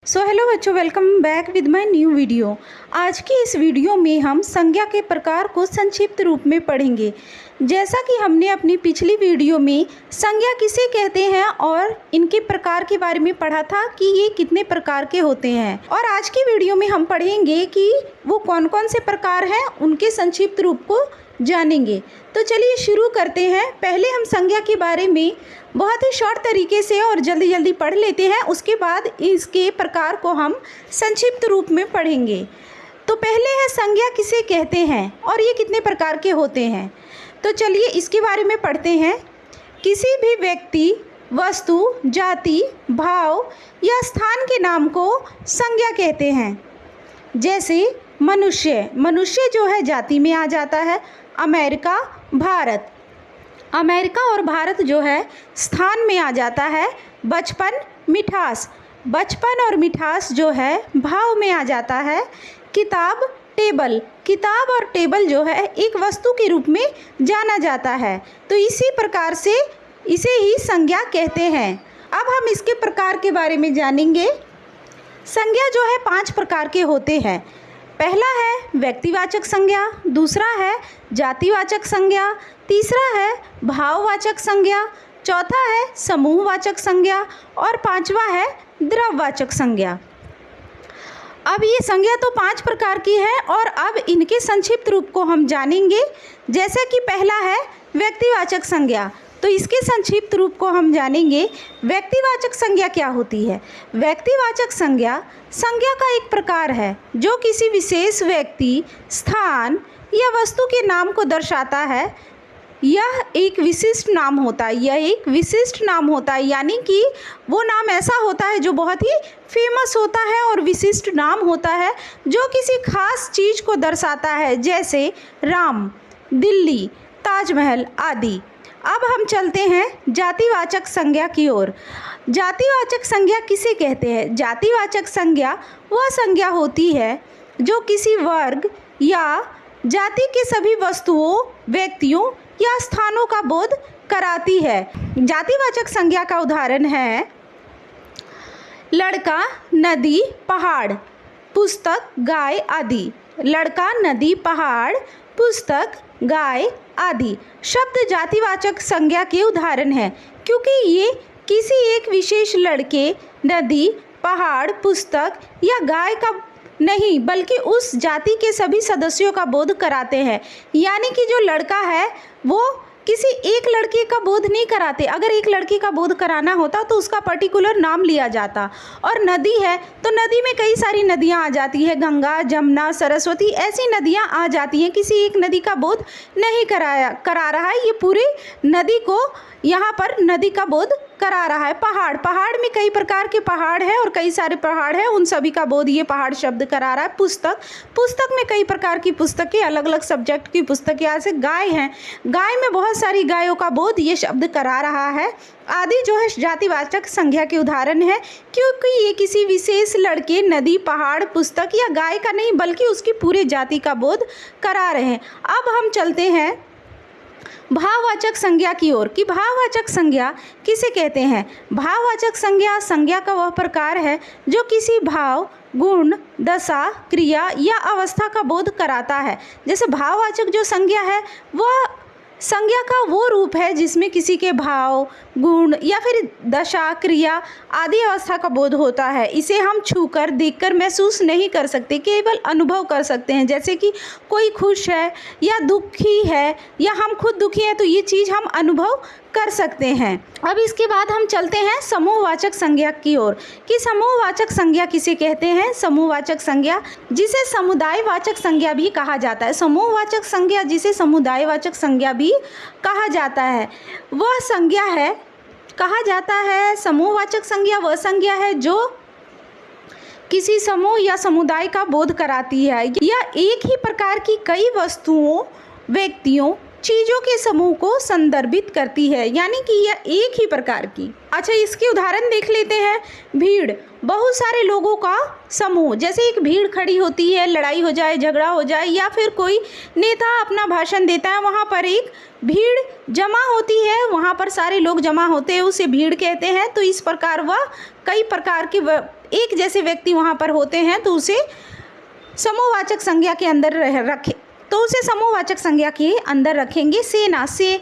Hello बच्चों, welcome back with my new video. आज की इस वीडियो में हम संज्ञा के प्रकार को संक्षिप्त रूप में पढ़ेंगे। जैसा कि हमने अपनी पिछली वीडियो में संज्ञा किसे कहते हैं और इनके प्रकार के बारे में पढ़ा था कि ये कितने प्रकार के होते हैं, और आज की वीडियो में हम पढ़ेंगे कि वो कौन कौन से प्रकार हैं, उनके संक्षिप्त रूप को जानेंगे। तो चलिए शुरू करते हैं। पहले हम संज्ञा के बारे में बहुत ही शॉर्ट तरीके से और जल्दी जल्दी पढ़ लेते हैं, उसके बाद इसके प्रकार को हम संक्षिप्त रूप में पढ़ेंगे। तो पहले है संज्ञा किसे कहते हैं और ये कितने प्रकार के होते हैं। तो चलिए इसके बारे में पढ़ते हैं। किसी भी व्यक्ति, वस्तु, जाति, भाव या स्थान के नाम को संज्ञा कहते हैं। जैसे मनुष्य जो है जाति में आ जाता है। अमेरिका, भारत। अमेरिका और भारत जो है स्थान में आ जाता है। बचपन, बचपन और मिठास जो है भाव में आ जाता है। किताब किताब और टेबल जो है एक वस्तु के रूप में जाना जाता है। तो इसी प्रकार से इसे ही संज्ञा कहते हैं। अब हम इसके प्रकार के बारे में जानेंगे। संज्ञा जो है 5 प्रकार के होते हैं। पहला है व्यक्तिवाचक संज्ञा, दूसरा है जातिवाचक संज्ञा, तीसरा है भाववाचक संज्ञा, चौथा है समूहवाचक संज्ञा और पांचवा है द्रव्यवाचक संज्ञा। अब ये संज्ञा तो 5 प्रकार की है और अब इनके संक्षिप्त रूप को हम जानेंगे। जैसे कि पहला है व्यक्तिवाचक संज्ञा, तो इसके संक्षिप्त रूप को हम जानेंगे। व्यक्तिवाचक संज्ञा क्या होती है? व्यक्तिवाचक संज्ञा का एक प्रकार है जो किसी विशेष व्यक्ति, स्थान या वस्तु के नाम को दर्शाता है। यह एक विशिष्ट नाम होता है, यानी कि वो नाम ऐसा होता है जो बहुत ही फेमस होता है और विशिष्ट नाम होता है जो किसी खास चीज़ को दर्शाता है, जैसे राम, दिल्ली, ताजमहल आदि। अब हम चलते हैं जातिवाचक संज्ञा की ओर। जातिवाचक संज्ञा किसे कहते हैं? जातिवाचक संज्ञा वह संज्ञा होती है जो किसी वर्ग या जाति के सभी वस्तुओं, व्यक्तियों या स्थानों का बोध कराती है। जातिवाचक संज्ञा का उदाहरण है लड़का, नदी, पहाड़, पुस्तक, गाय आदि। लड़का, नदी, पहाड़, पुस्तक, गाय आदि शब्द जातिवाचक संज्ञा के उदाहरण हैं, क्योंकि ये किसी एक विशेष लड़के, नदी, पहाड़, पुस्तक या गाय का नहीं बल्कि उस जाति के सभी सदस्यों का बोध कराते हैं। यानी कि जो लड़का है वो किसी एक लड़के का बोध नहीं कराते। अगर एक लड़के का बोध कराना होता तो उसका पर्टिकुलर नाम लिया जाता। और नदी है तो नदी में कई सारी नदियां आ जाती है, गंगा, जमुना, सरस्वती, ऐसी नदियां आ जाती हैं। किसी एक नदी का बोध नहीं करा रहा है, ये पूरी नदी को यहाँ पर नदी का बोध करा रहा है। पहाड़ में कई प्रकार के पहाड़ हैं और कई सारे पहाड़ हैं, उन सभी का बोध ये पहाड़ शब्द करा रहा है। पुस्तक में कई प्रकार की पुस्तकें, अलग अलग सब्जेक्ट की पुस्तकें, जैसे गाय हैं, गाय में बहुत सारी गायों का बोध ये शब्द करा रहा है आदि जो है जातिवाचक संज्ञा के उदाहरण है, क्योंकि ये किसी विशेष लड़के, नदी, पहाड़, पुस्तक या गाय का नहीं बल्कि उसकी पूरे जाति का बोध करा रहे हैं। अब हम चलते हैं भाववाचक संज्ञा की ओर कि भाववाचक संज्ञा किसे कहते हैं। भाववाचक संज्ञा का वह प्रकार है जो किसी भाव, गुण, दशा, क्रिया या अवस्था का बोध कराता है। जैसे भाववाचक जो संज्ञा है वह संज्ञा का वो रूप है जिसमें किसी के भाव, गुण या फिर दशा, क्रिया आदि अवस्था का बोध होता है। इसे हम छूकर, देखकर महसूस नहीं कर सकते, केवल अनुभव कर सकते हैं। जैसे कि कोई खुश है या दुखी है या हम खुद दुखी हैं तो ये चीज़ हम अनुभव कर सकते हैं। अब इसके बाद हम चलते हैं समूहवाचक संज्ञा की ओर कि समूहवाचक संज्ञा किसे कहते हैं। समूहवाचक संज्ञा जिसे समुदायवाचक संज्ञा भी कहा जाता है। समूहवाचक संज्ञा जिसे समुदायवाचक संज्ञा भी कहा जाता है, वह संज्ञा है, कहा जाता है समूहवाचक संज्ञा वह संज्ञा है जो किसी समूह या समुदाय का बोध कराती है या एक ही प्रकार की कई वस्तुओं, व्यक्तियों, चीज़ों के समूह को संदर्भित करती है, यानी कि यह एक ही प्रकार की। अच्छा, इसके उदाहरण देख लेते हैं। भीड़, बहुत सारे लोगों का समूह। जैसे एक भीड़ खड़ी होती है, लड़ाई हो जाए, झगड़ा हो जाए या फिर कोई नेता अपना भाषण देता है, वहाँ पर एक भीड़ जमा होती है, वहाँ पर सारे लोग जमा होते हैं, उसे भीड़ कहते हैं। तो इस प्रकार वह कई प्रकार के एक जैसे व्यक्ति वहाँ पर होते हैं तो उसे समूहवाचक संज्ञा के अंदर रखेंगे। सेना से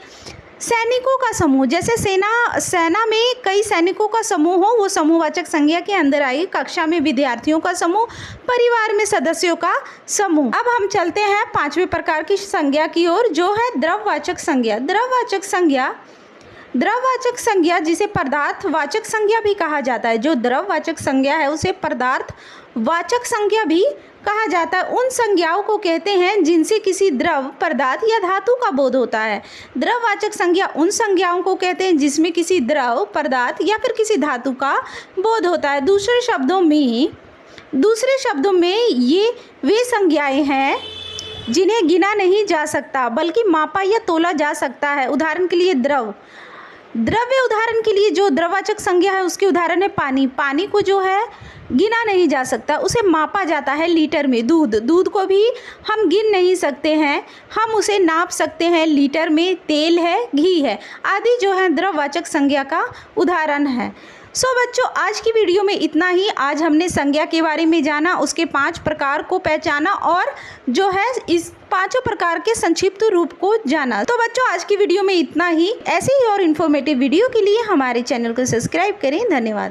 सैनिकों का समूह, जैसे सेना में कई सैनिकों का समूह हो, वो समूहवाचक संज्ञा के अंदर आएगी। कक्षा में विद्यार्थियों का समूह, परिवार में सदस्यों का समूह। अब हम चलते हैं 5वें प्रकार की संज्ञा की ओर, जो है द्रववाचक संज्ञा। द्रववाचक संज्ञा जिसे पदार्थवाचक संज्ञा भी कहा जाता है, जो द्रववाचक संज्ञा है उसे पदार्थवाचक संज्ञा भी कहा जाता है। उन संज्ञाओं को कहते हैं जिनसे किसी द्रव, पदार्थ या धातु का बोध होता है। द्रववाचक संज्ञा उन संज्ञाओं को कहते हैं जिसमें किसी द्रव, पदार्थ या फिर किसी धातु का बोध होता है। दूसरे शब्दों में ये वे संज्ञाएं हैं जिन्हें गिना नहीं जा सकता बल्कि मापा या तोला जा सकता है। उदाहरण के लिए द्रव्य, उदाहरण के लिए जो द्रववाचक संज्ञा है उसके उदाहरण है पानी। पानी को जो है गिना नहीं जा सकता, उसे मापा जाता है लीटर में। दूध को भी हम गिन नहीं सकते हैं, हम उसे नाप सकते हैं लीटर में। तेल है, घी है, आदि जो है द्रववाचक संज्ञा का उदाहरण है। बच्चों, आज की वीडियो में इतना ही। आज हमने संज्ञा के बारे में जाना, उसके 5 प्रकार को पहचाना और जो है इस 5 प्रकार के संक्षिप्त रूप को जाना। तो बच्चों, आज की वीडियो में इतना ही। ऐसे ही और इन्फॉर्मेटिव वीडियो के लिए हमारे चैनल को सब्सक्राइब करें। धन्यवाद।